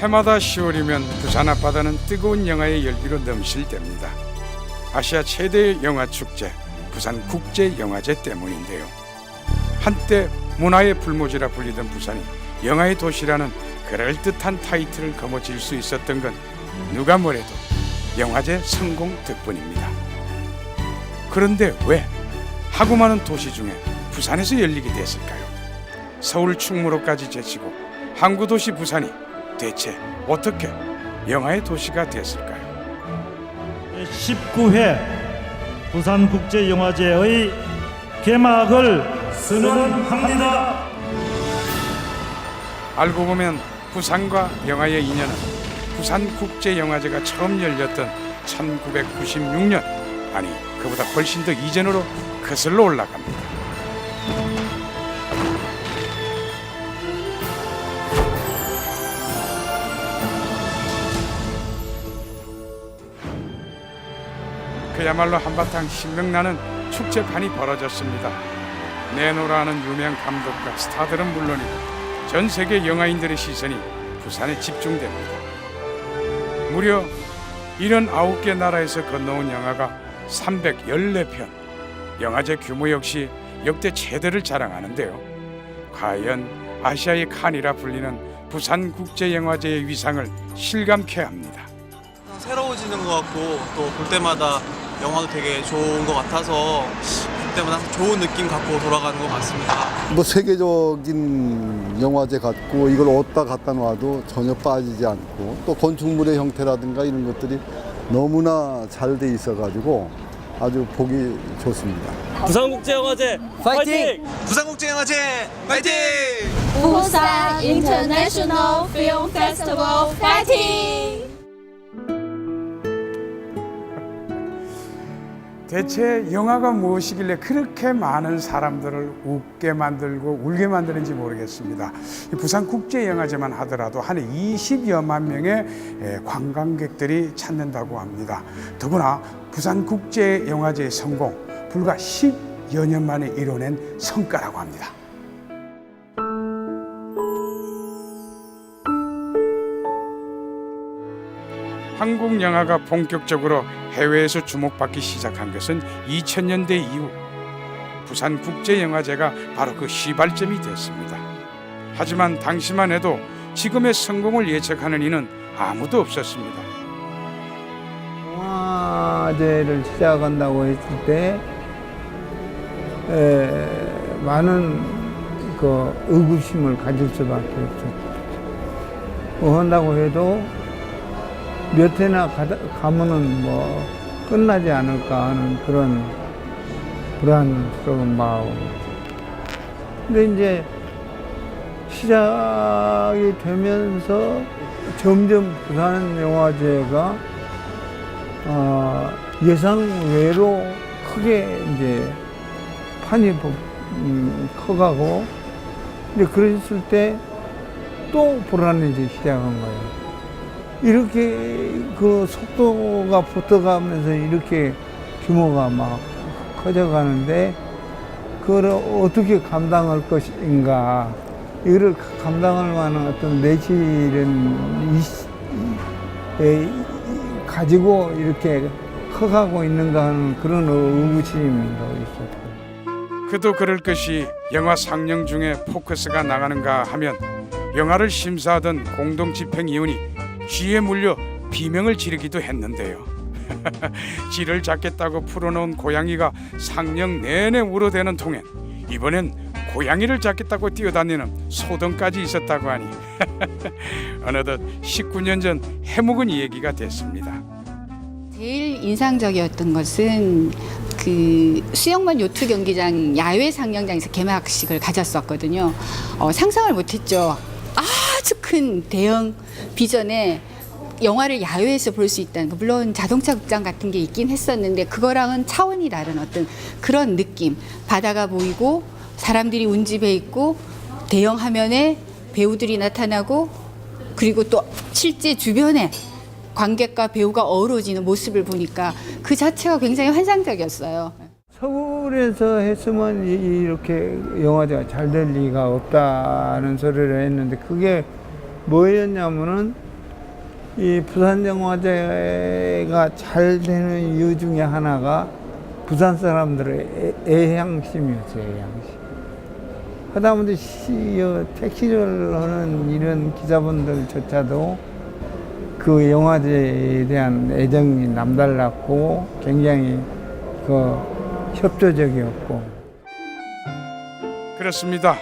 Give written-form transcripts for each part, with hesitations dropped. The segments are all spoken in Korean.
해마다 10월이면 부산 앞바다는 뜨거운 영화의 열기로 넘실댑니다. 아시아 최대의 영화 축제, 부산국제영화제 때문인데요. 한때 문화의 불모지라 불리던 부산이 영화의 도시라는 그럴듯한 타이틀을 거머쥘 수 있었던 건 누가 뭐래도 영화제 성공 덕분입니다. 그런데 왜 하고 많은 도시 중에 부산에서 열리게 됐을까요? 서울 충무로까지 제치고 항구도시 부산이 대체 어떻게 영화의 도시가 됐을까요? 19회 부산국제영화제의 개막을 선언합니다. 알고 보면 부산과 영화의 인연은 부산국제영화제가 처음 열렸던 1996년, 아니 그보다 훨씬 더 이전으로 거슬러 올라갑니다. 그야말로 한바탕 신명나는 축제판이 벌어졌습니다. 내노라는 유명 감독과 스타들은 물론이고 전 세계 영화인들의 시선이 부산에 집중됩니다. 무려 79개 나라에서 건너온 영화가 314편, 영화제 규모 역시 역대 최대를 자랑하는데요. 과연 아시아의 칸이라 불리는 부산국제영화제의 위상을 실감케 합니다. 새로워지는 것 같고 또 볼 때마다 영화도 되게 좋은 것 같아서 볼 때마다 좋은 느낌 갖고 돌아가는 것 같습니다. 뭐 세계적인 영화제 같고 이걸 어디다 갖다 놔도 전혀 빠지지 않고 또 건축물의 형태라든가 이런 것들이 너무나 잘 돼 있어가지고 아주 보기 좋습니다. 부산국제영화제 파이팅! 부산국제영화제 파이팅! Busan International Film Festival 파이팅! 대체 영화가 무엇이길래 그렇게 많은 사람들을 웃게 만들고 울게 만드는지 모르겠습니다. 부산국제영화제만 하더라도 한 해 20여만 명의 관광객들이 찾는다고 합니다. 더구나 부산국제영화제의 성공, 불과 10여 년 만에 이뤄낸 성과라고 합니다. 한국 영화가 본격적으로 해외에서 주목받기 시작한 것은 2000년대 이후 부산국제영화제가 바로 그 시발점이 됐습니다. 하지만 당시만 해도 지금의 성공을 예측하는 이는 아무도 없었습니다. 영화제를 시작한다고 했을 때 많은 그 의구심을 가질 수밖에 없었죠. 뭐 한다고 해도 몇 회나 가면은 뭐 끝나지 않을까 하는 그런 불안스러운 마음. 근데 이제 시작이 되면서 점점 부산 영화제가 예상 외로 크게 이제 판이 커가고 이제 그랬을 때 또 불안해지기 시작한 거예요. 이렇게 그 속도가 붙어가면서 이렇게 규모가 막 커져가는데 그걸 어떻게 감당할 것인가, 이거를 감당할 만한 어떤 내실은 가지고 이렇게 커가고 있는가 하는 그런 의구심도 있었고. 그도 그럴 것이 영화 상영 중에 포커스가 나가는가 하면 영화를 심사하던 공동집행위원이 쥐에 물려 비명을 지르기도 했는데요. 쥐를 잡겠다고 풀어놓은 고양이가 상영 내내 울어대는 통엔 이번엔 고양이를 잡겠다고 뛰어다니는 소동까지 있었다고 하니 어느덧 19년 전 해묵은 얘기가 됐습니다. 제일 인상적이었던 것은 그 수영만 요트 경기장 야외 상영장에서 개막식을 가졌었거든요. 상상을 못했죠. 아주 큰 대형 비전에 영화를 야외에서 볼 수 있다는 거. 물론 자동차 극장 같은 게 있긴 했었는데 그거랑은 차원이 다른 어떤 그런 느낌. 바다가 보이고 사람들이 운집해 있고 대형 화면에 배우들이 나타나고 그리고 또 실제 주변에 관객과 배우가 어우러지는 모습을 보니까 그 자체가 굉장히 환상적이었어요. 서울에서 했으면 이렇게 영화제가 잘 될 리가 없다는 소리를 했는데 그게 뭐였냐면은 이 부산영화제가 잘 되는 이유 중에 하나가 부산 사람들의 애향심이었어요, 애향심. 하다못해 택시를 하는 이런 기사분들조차도 그 영화제에 대한 애정이 남달랐고 굉장히 협조적이었고. 그렇습니다.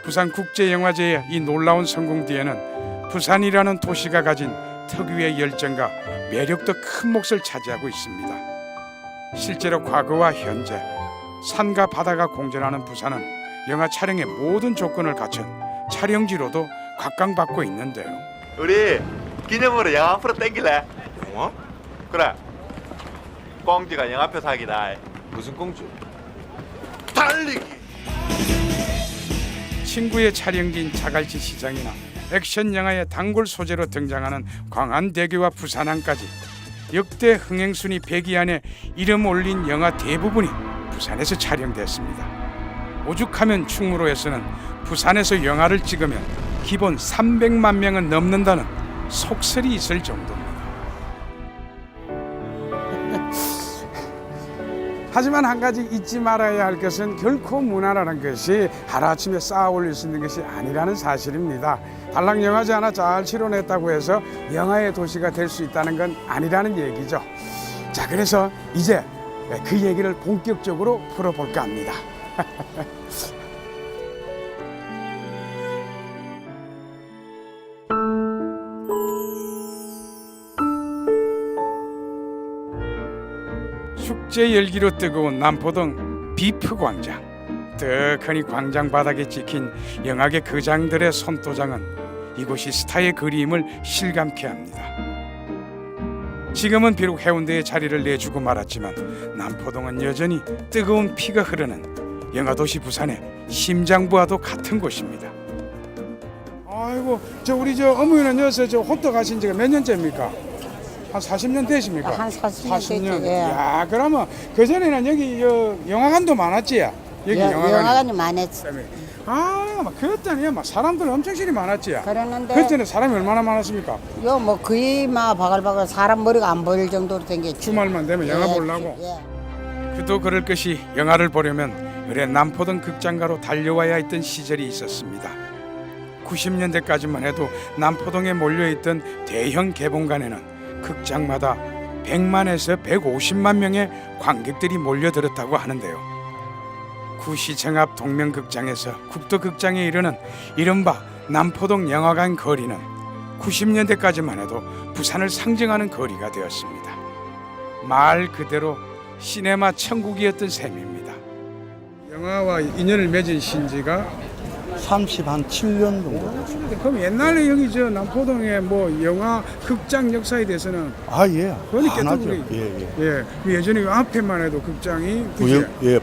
부산국제영화제의 이 놀라운 성공 뒤에는 부산이라는 도시가 가진 특유의 열정과 매력도 큰 몫을 차지하고 있습니다. 실제로 과거와 현재 산과 바다가 공존하는 부산은 영화 촬영의 모든 조건을 갖춘 촬영지로도 각광받고 있는데요. 우리 기념으로 영화 앞으로 땡길래? 영화? 그래. 꽁지가 영화표 사기다. 무슨 꽁주? 달리기. 친구의 촬영지인 자갈치 시장이나 액션 영화의 단골 소재로 등장하는 광안대교와 부산항까지 역대 흥행순위 100위 안에 이름 올린 영화 대부분이 부산에서 촬영됐습니다. 오죽하면 충무로에서는 부산에서 영화를 찍으면 기본 300만 명은 넘는다는 속설이 있을 정도입니다. 하지만 한 가지 잊지 말아야 할 것은 결코 문화라는 것이 하루아침에 쌓아 올릴 수 있는 것이 아니라는 사실입니다. 달랑영화제 하나 잘 치러냈다고 해서 영화의 도시가 될 수 있다는 건 아니라는 얘기죠. 자, 그래서 이제 그 얘기를 본격적으로 풀어볼까 합니다. 축제 열기로 뜨거운 남포동 비프 광장. 뜨거니 광장 바닥에 찍힌 영화계 거장들의 손도장은 이곳이 스타의 그림을 실감케 합니다. 지금은 비록 해운대에 자리를 내주고 말았지만 남포동은 여전히 뜨거운 피가 흐르는 영화도시 부산의 심장부와도 같은 곳입니다. 아이고, 우리 어머니는 여기서 호떡 하신 지가 몇 년째입니까? 한 40년 되십니까? 한 40년 됐죠. 예. 야, 그러면 그 전에는 여기 영화관도 많았지? 여기 영화관이 많았지. 막 그때는 막 사람들 엄청 실이 많았지? 그랬는데 그때는 사람이 얼마나 많았습니까? 뭐 거의 막 바글바글 사람 머리가 안 보일 정도로 생겼지. 주말만 되면 영화 보려고. 그도 그럴 것이 영화를 보려면 그래 남포동 극장가로 달려와야 했던 시절이 있었습니다. 90년대까지만 해도 남포동에 몰려있던 대형 개봉관에는 극장마다 100만에서 150만 명의 관객들이 몰려들었다고 하는데요. 구시청 앞 동명극장에서 국도극장에 이르는 이른바 남포동 영화관 거리는 90년대까지만 해도 부산을 상징하는 거리가 되었습니다. 말 그대로 시네마 천국이었던 셈입니다. 영화와 인연을 맺은 신지가 37년 정도 됐습니다. 그럼 옛날에 여기 남포동에 영화 극장 역사에 대해서는 예. 그러니까 안 하죠. 예전에 앞에만 해도 극장이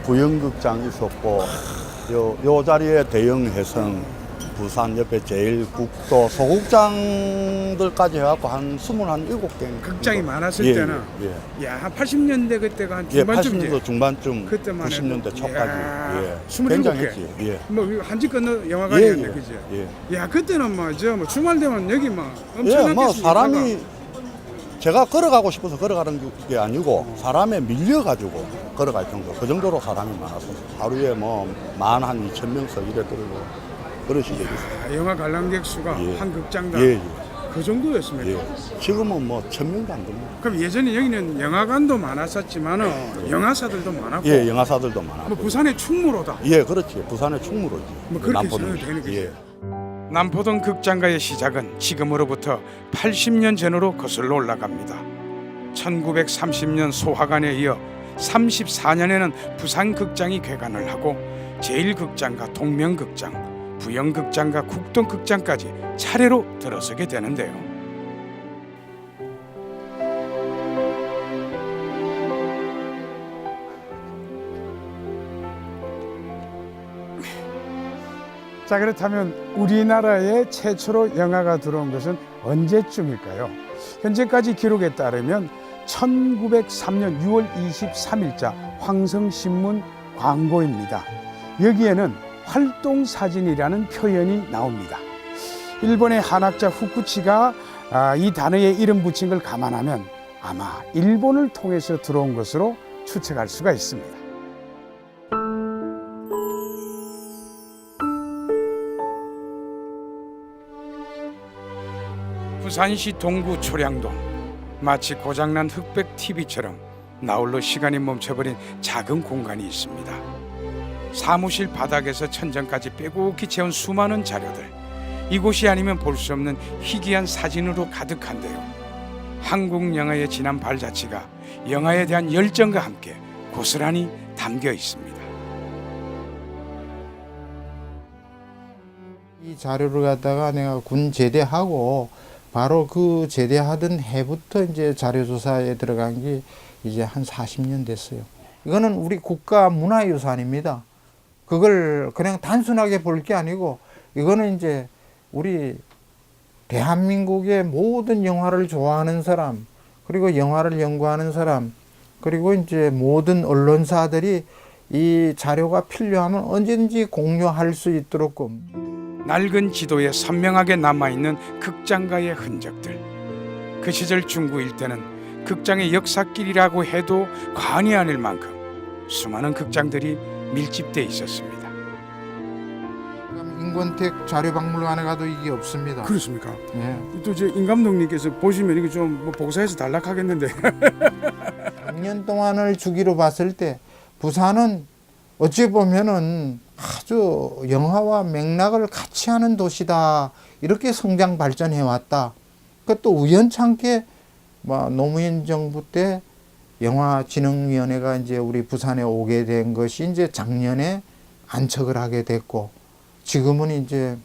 부영극장 있었고 요 자리에 대형 해성, 부산 옆에 제일국도, 소극장들까지 해갖고 한 27개 극장이 많았을 때는 한 80년대 그때가 한 중반쯤이지. 80년대 중반쯤, 그때만 90년대 초까지 27개. 굉장했지. 한지 건너 영화관이었네, 그지? 야, 그때는 주말 되면 여기 엄청난 사람이 제가 걸어가고 싶어서 걸어가는 게 아니고 사람에 밀려가지고 걸어갈 정도, 그 정도로 사람이 많았어요. 하루에 12,000명씩 이래 들고 그러시게 됐어요. 영화 관람객 수가 한 극장당 그 정도였습니까? 지금은 1,000명도 안 됩니다. 그럼 예전에 여기는 영화관도 많았었지만 영화사들도 많았고. 영화사들도 많았고. 부산의 충무로다. 그렇지. 부산의 충무로지. 그렇게 생각이 되는 거지. 남포동 극장가의 시작은 지금으로부터 80년 전으로 거슬러 올라갑니다. 1930년 소화관에 이어 34년에는 부산극장이 개관을 하고 제1극장과 동명극장, 부영극장과 국동극장까지 차례로 들어서게 되는데요. 자, 그렇다면 우리나라에 최초로 영화가 들어온 것은 언제쯤일까요? 현재까지 기록에 따르면 1903년 6월 23일자 황성신문 광고입니다. 여기에는 활동사진이라는 표현이 나옵니다. 일본의 한학자 후쿠치가 이 단어에 이름 붙인 걸 감안하면 아마 일본을 통해서 들어온 것으로 추측할 수가 있습니다. 부산시 동구 초량동, 마치 고장난 흑백 TV처럼 나홀로 시간이 멈춰버린 작은 공간이 있습니다. 사무실 바닥에서 천장까지 빼곡히 채운 수많은 자료들, 이곳이 아니면 볼 수 없는 희귀한 사진으로 가득한데요. 한국 영화의 진한 발자취가 영화에 대한 열정과 함께 고스란히 담겨 있습니다. 이 자료를 갖다가 내가 군 제대하고 바로 그 제대하던 해부터 이제 자료 조사에 들어간 게 이제 한 40년 됐어요. 이거는 우리 국가 문화유산입니다. 그걸 그냥 단순하게 볼 게 아니고 이거는 이제 우리 대한민국의 모든 영화를 좋아하는 사람, 그리고 영화를 연구하는 사람, 그리고 이제 모든 언론사들이 이 자료가 필요하면 언제든지 공유할 수 있도록끔. 낡은 지도에 선명하게 남아있는 극장가의 흔적들. 그 시절 중구 일대는 극장의 역사길이라고 해도 과언이 아닐 만큼 수많은 극장들이 밀집돼 있었습니다. 인권택 자료박물관에 가도 이게 없습니다. 그렇습니까? 예. 또 저 임 감독님께서 보시면 이거 좀 복사해서 달락하겠는데. 100년 동안을 주기로 봤을 때 부산은 어찌 보면은 아주 영화와 맥락을 같이 하는 도시다. 이렇게 성장 발전해 왔다. 그것도 우연찮게 노무현 정부 때 영화진흥위원회가 이제 우리 부산에 오게 된 것이 이제 작년에 안착을 하게 됐고, 지금은 이제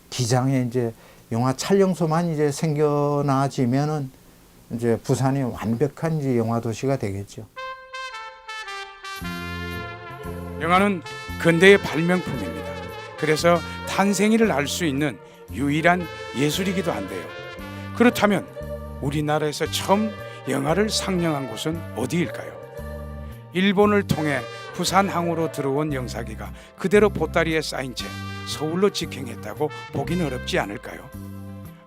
기장에 이제 영화 촬영소만 이제 생겨나지면은 이제 부산이 완벽한 이제 영화 도시가 되겠죠. 영화는 근대의 발명품입니다. 그래서 탄생일을 알 수 있는 유일한 예술이기도 한데요. 그렇다면 우리나라에서 처음 영화를 상영한 곳은 어디일까요? 일본을 통해 부산항으로 들어온 영사기가 그대로 보따리에 쌓인 채 서울로 직행했다고 보긴 어렵지 않을까요?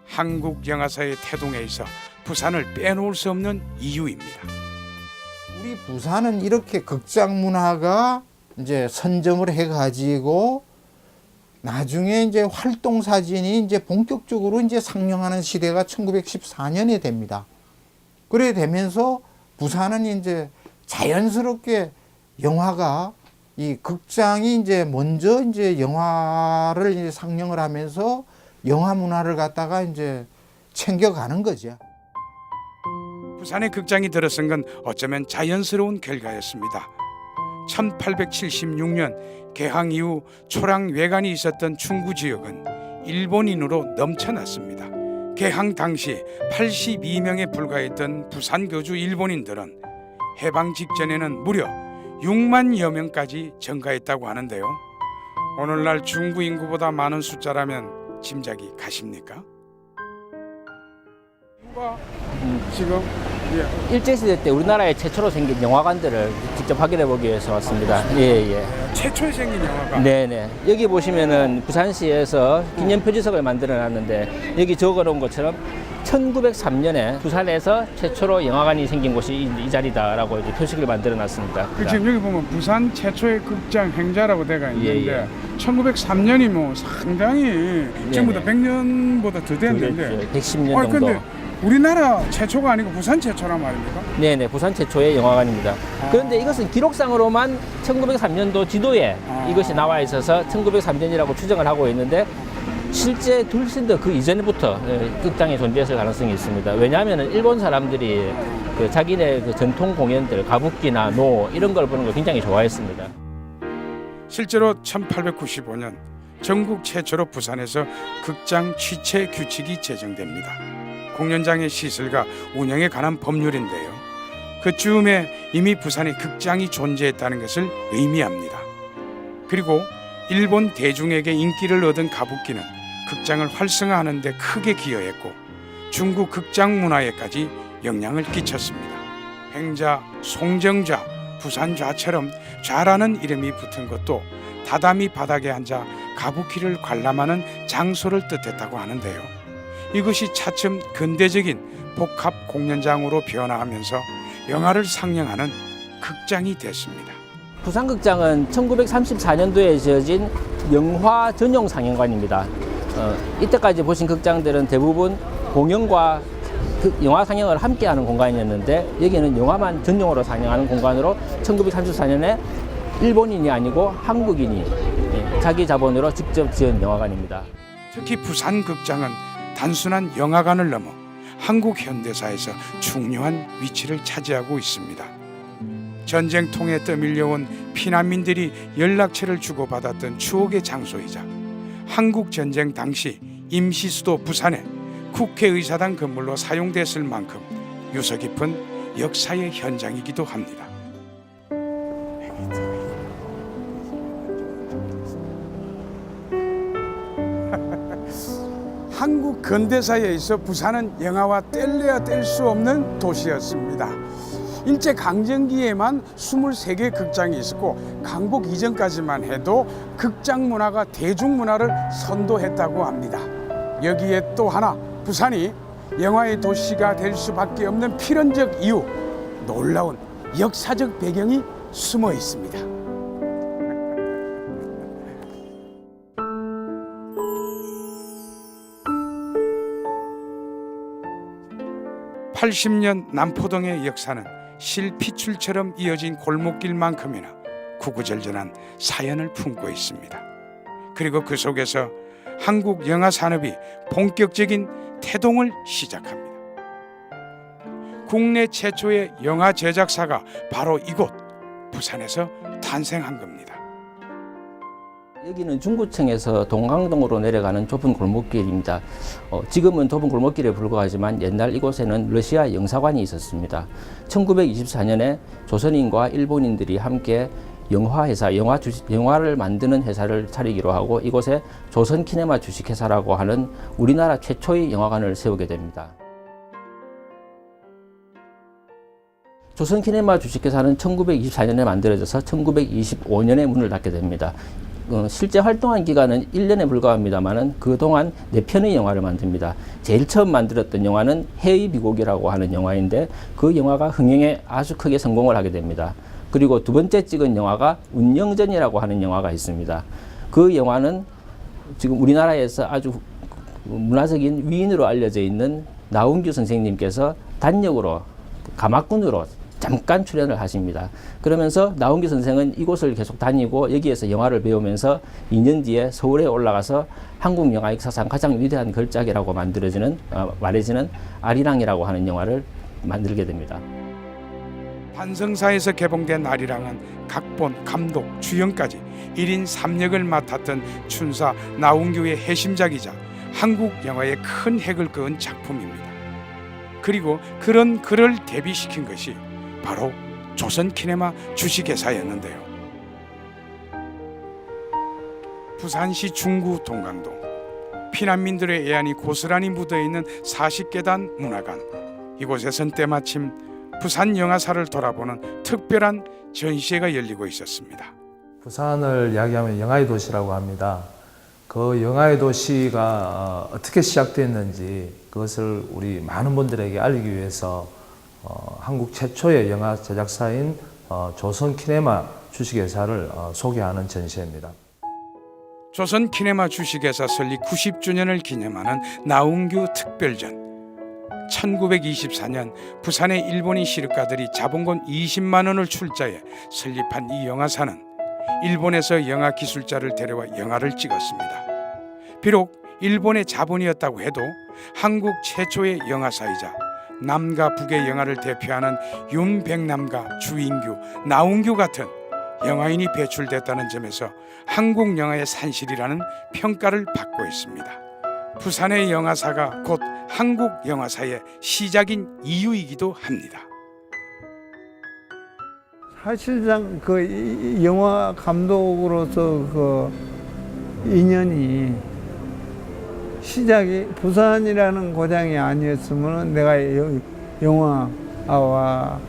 한국 영화사의 태동에 있어 부산을 빼놓을 수 없는 이유입니다. 우리 부산은 이렇게 극장 문화가 이제 선점을 해가지고 나중에 이제 활동 사진이 이제 본격적으로 이제 상영하는 시대가 1914년에 됩니다. 그래 되면서 부산은 이제 자연스럽게 영화가 이 극장이 이제 먼저 이제 영화를 이제 상영을 하면서 영화 문화를 갖다가 이제 챙겨가는 거죠. 부산의 극장이 들어선 건 어쩌면 자연스러운 결과였습니다. 1876년 개항 이후 초랑 외관이 있었던 충구 지역은 일본인으로 넘쳐났습니다. 개항 당시 82명에 불과했던 부산 거주 일본인들은 해방 직전에는 무려 6만여 명까지 증가했다고 하는데요. 오늘날 중구 인구보다 많은 숫자라면 짐작이 가십니까? 지금 일제시대 때 우리나라에 최초로 생긴 영화관들을 직접 확인해 보기 위해서 왔습니다. 예. 최초에 생긴 영화가? 네네. 여기 보시면은 부산시에서 기념표지석을 만들어 놨는데 여기 적어 놓은 것처럼 1903년에 부산에서 최초로 영화관이 생긴 곳이 이 자리다라고 이제 표식을 만들어 놨습니다. 지금 여기 보면 부산 최초의 극장 행자라고 되어 있는데 예. 1903년이 뭐 상당히 지금보다 100년보다 더 됐는데 110년 정도. 근데 우리나라 최초가 아니고 부산 최초란 말입니까? 네네, 부산 최초의 영화관입니다. 그런데 이것은 기록상으로만 1903년도 지도에 이것이 나와 있어서 1903년이라고 추정을 하고 있는데 실제 훨씬 더 그 이전부터 극장이 존재했을 가능성이 있습니다. 왜냐하면 일본 사람들이 그 자기네 그 전통 공연들, 가부키나 노 이런 걸 보는 걸 굉장히 좋아했습니다. 실제로 1895년 전국 최초로 부산에서 극장 취체 규칙이 제정됩니다. 공연장의 시설과 운영에 관한 법률인데요. 그쯤에 이미 부산에 극장이 존재했다는 것을 의미합니다. 그리고 일본 대중에게 인기를 얻은 가부키는 극장을 활성화하는 데 크게 기여했고 중국 극장 문화에까지 영향을 끼쳤습니다. 행자, 송정좌, 부산좌처럼 좌라는 이름이 붙은 것도 다다미 바닥에 앉아 가부키를 관람하는 장소를 뜻했다고 하는데요. 이것이 차츰 근대적인 복합 공연장으로 변화하면서 영화를 상영하는 극장이 됐습니다. 부산극장은 1934년도에 지어진 영화 전용 상영관입니다. 이때까지 보신 극장들은 대부분 공연과 영화 상영을 함께하는 공간이었는데 여기는 영화만 전용으로 상영하는 공간으로 1934년에 일본인이 아니고 한국인이 자기 자본으로 직접 지은 영화관입니다. 특히 부산극장은 단순한 영화관을 넘어 한국 현대사에서 중요한 위치를 차지하고 있습니다. 전쟁통에 떠밀려온 피난민들이 연락처를 주고받았던 추억의 장소이자 한국전쟁 당시 임시수도 부산에 국회의사당 건물로 사용됐을 만큼 유서 깊은 역사의 현장이기도 합니다. 한국 근대사에 있어 부산은 영화와 뗄래야 뗄 수 없는 도시였습니다. 일제강점기에만 23개 극장이 있었고 강복 이전까지만 해도 극장 문화가 대중문화를 선도했다고 합니다. 여기에 또 하나 부산이 영화의 도시가 될 수밖에 없는 필연적 이유, 놀라운 역사적 배경이 숨어 있습니다. 80년 남포동의 역사는 실핏줄처럼 이어진 골목길만큼이나 구구절절한 사연을 품고 있습니다. 그리고 그 속에서 한국 영화 산업이 본격적인 태동을 시작합니다. 국내 최초의 영화 제작사가 바로 이곳 부산에서 탄생한 겁니다. 여기는 중구청에서 동강동으로 내려가는 좁은 골목길입니다. 지금은 좁은 골목길에 불과하지만 옛날 이곳에는 러시아 영사관이 있었습니다. 1924년에 조선인과 일본인들이 함께 영화를 만드는 회사를 차리기로 하고 이곳에 조선키네마 주식회사라고 하는 우리나라 최초의 영화관을 세우게 됩니다. 조선키네마 주식회사는 1924년에 만들어져서 1925년에 문을 닫게 됩니다. 실제 활동한 기간은 1년에 불과합니다만 그동안 4편의 영화를 만듭니다. 제일 처음 만들었던 영화는 해의 미국이라고 하는 영화인데 그 영화가 흥행에 아주 크게 성공을 하게 됩니다. 그리고 두 번째 찍은 영화가 운영전이라고 하는 영화가 있습니다. 그 영화는 지금 우리나라에서 아주 문화적인 위인으로 알려져 있는 나운규 선생님께서 단역으로 가마꾼으로 잠깐 출연을 하십니다. 그러면서 나운규 선생은 이곳을 계속 다니고 여기에서 영화를 배우면서 2년 뒤에 서울에 올라가서 한국 영화 역사상 가장 위대한 걸작이라고 말해지는 아리랑이라고 하는 영화를 만들게 됩니다. 환성사에서 개봉된 아리랑은 각본, 감독, 주연까지 1인 3역을 맡았던 춘사 나운규의 해심작이자 한국 영화에 큰 획을 그은 작품입니다. 그리고 그런 그를 데뷔시킨 것이 바로 조선키네마 주식회사였는데요. 부산시 중구 동강동, 피난민들의 애안이 고스란히 묻어있는 40계단 문화관, 이곳에선 때마침 부산 영화사를 돌아보는 특별한 전시회가 열리고 있었습니다. 부산을 이야기하면 영화의 도시라고 합니다. 그 영화의 도시가 어떻게 시작됐는지 그것을 우리 많은 분들에게 알리기 위해서 한국 최초의 영화 제작사인 조선키네마 주식회사를 소개하는 전시회입니다. 조선키네마 주식회사 설립 90주년을 기념하는 나운규 특별전. 1924년 부산의 일본인 시력가들이 자본금 20만 원을 출자해 설립한 이 영화사는 일본에서 영화 기술자를 데려와 영화를 찍었습니다. 비록 일본의 자본이었다고 해도 한국 최초의 영화사이자 남과 북의 영화를 대표하는 윤백남과 주인규, 나운규 같은 영화인이 배출됐다는 점에서 한국 영화의 산실이라는 평가를 받고 있습니다. 부산의 영화사가 곧 한국 영화사의 시작인 이유이기도 합니다. 사실상 그 영화 감독으로서 그 인연이 시작이 부산이라는 고장이 아니었으면 내가 영화와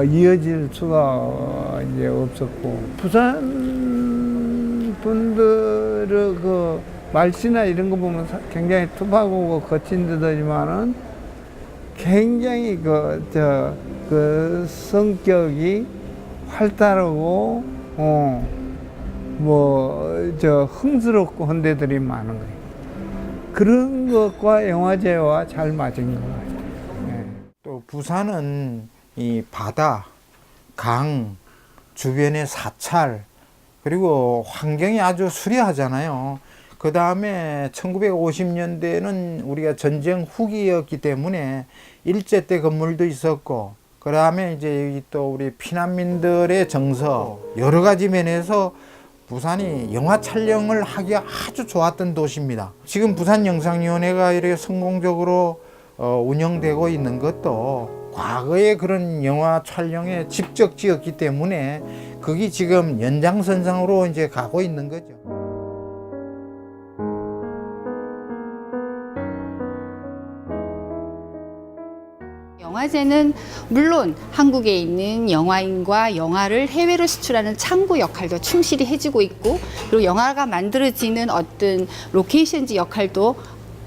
이어질 수가 이제 없었고 부산 분들의 그 말씨나 이런 거 보면 굉장히 투박하고 거친 듯하지만은 굉장히 그 성격이 활달하고 흥스럽고 한 데들이 많은 거예요. 그런 것과 영화제와 잘 맞은 것 같아요. 네. 또 부산은 이 바다, 강, 주변의 사찰, 그리고 환경이 아주 수려하잖아요. 그 다음에 1950년대는 우리가 전쟁 후기였기 때문에 일제 때 건물도 있었고, 그 다음에 이제 여기 또 우리 피난민들의 정서, 여러 가지 면에서 부산이 영화 촬영을 하기가 아주 좋았던 도시입니다. 지금 부산영상위원회가 이렇게 성공적으로 운영되고 있는 것도 과거에 그런 영화 촬영에 집적지였기 때문에 그게 지금 연장선상으로 이제 가고 있는 거죠. 영화제는 물론 한국에 있는 영화인과 영화를 해외로 수출하는 창구 역할도 충실히 해주고 있고, 그리고 영화가 만들어지는 어떤 로케이션지 역할도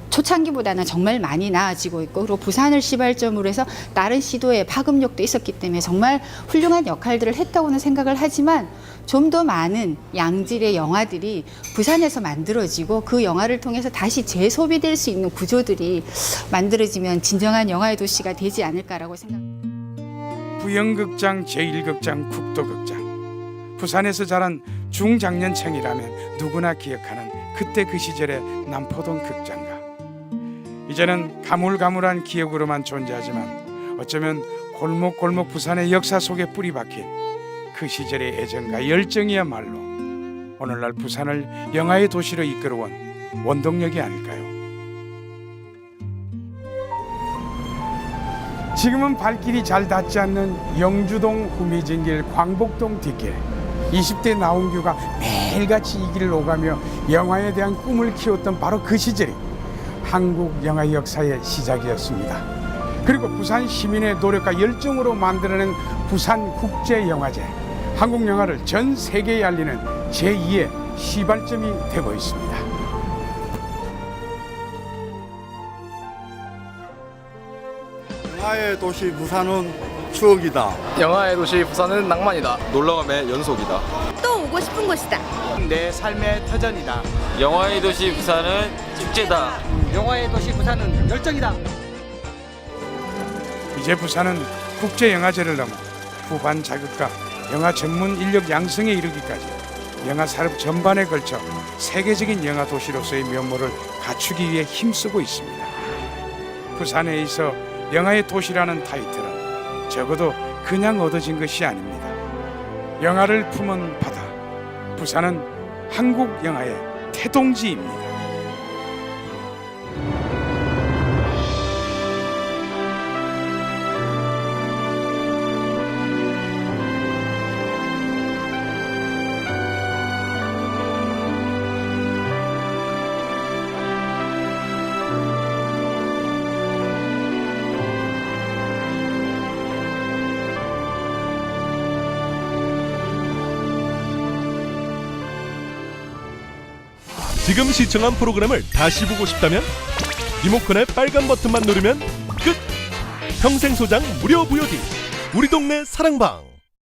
초창기보다는 정말 많이 나아지고 있고, 그리고 부산을 시발점으로 해서 다른 시도에 파급력도 있었기 때문에 정말 훌륭한 역할들을 했다고는 생각을 하지만, 좀 더 많은 양질의 영화들이 부산에서 만들어지고 그 영화를 통해서 다시 재소비될 수 있는 구조들이 만들어지면 진정한 영화의 도시가 되지 않을까라고 생각합니다. 부영극장, 제1극장, 국도극장. 부산에서 자란 중장년층이라면 누구나 기억하는 그때 그 시절의 남포동 극장가. 이제는 가물가물한 기억으로만 존재하지만 어쩌면 골목골목 부산의 역사 속에 뿌리 박힌 그 시절의 애정과 열정이야말로 오늘날 부산을 영화의 도시로 이끌어온 원동력이 아닐까요? 지금은 발길이 잘 닿지 않는 영주동 후미진길 광복동 뒷길. 20대 나온규가 매일같이 이 길을 오가며 영화에 대한 꿈을 키웠던 바로 그 시절이 한국 영화 역사의 시작이었습니다. 그리고 부산 시민의 노력과 열정으로 만들어낸 부산국제영화제. 한국 영화를 전 세계에 알리는 제2의 시발점이 되고 있습니다. 영화의 도시 부산은 추억이다. 영화의 도시 부산은 낭만이다. 놀러감의 연속이다. 또 오고 싶은 곳이다. 내 삶의 터전이다. 영화의 도시 부산은 축제다. 영화의 도시 부산은 열정이다. 이제 부산은 국제영화제를 넘어 후반 자극과 영화 전문 인력 양성에 이르기까지 영화 산업 전반에 걸쳐 세계적인 영화 도시로서의 면모를 갖추기 위해 힘쓰고 있습니다. 부산에 있어 영화의 도시라는 타이틀은 적어도 그냥 얻어진 것이 아닙니다. 영화를 품은 바다, 부산은 한국 영화의 태동지입니다. 지금 시청한 프로그램을 다시 보고 싶다면 리모컨의 빨간 버튼만 누르면 끝! 평생 소장 무료 VOD 우리 동네 사랑방.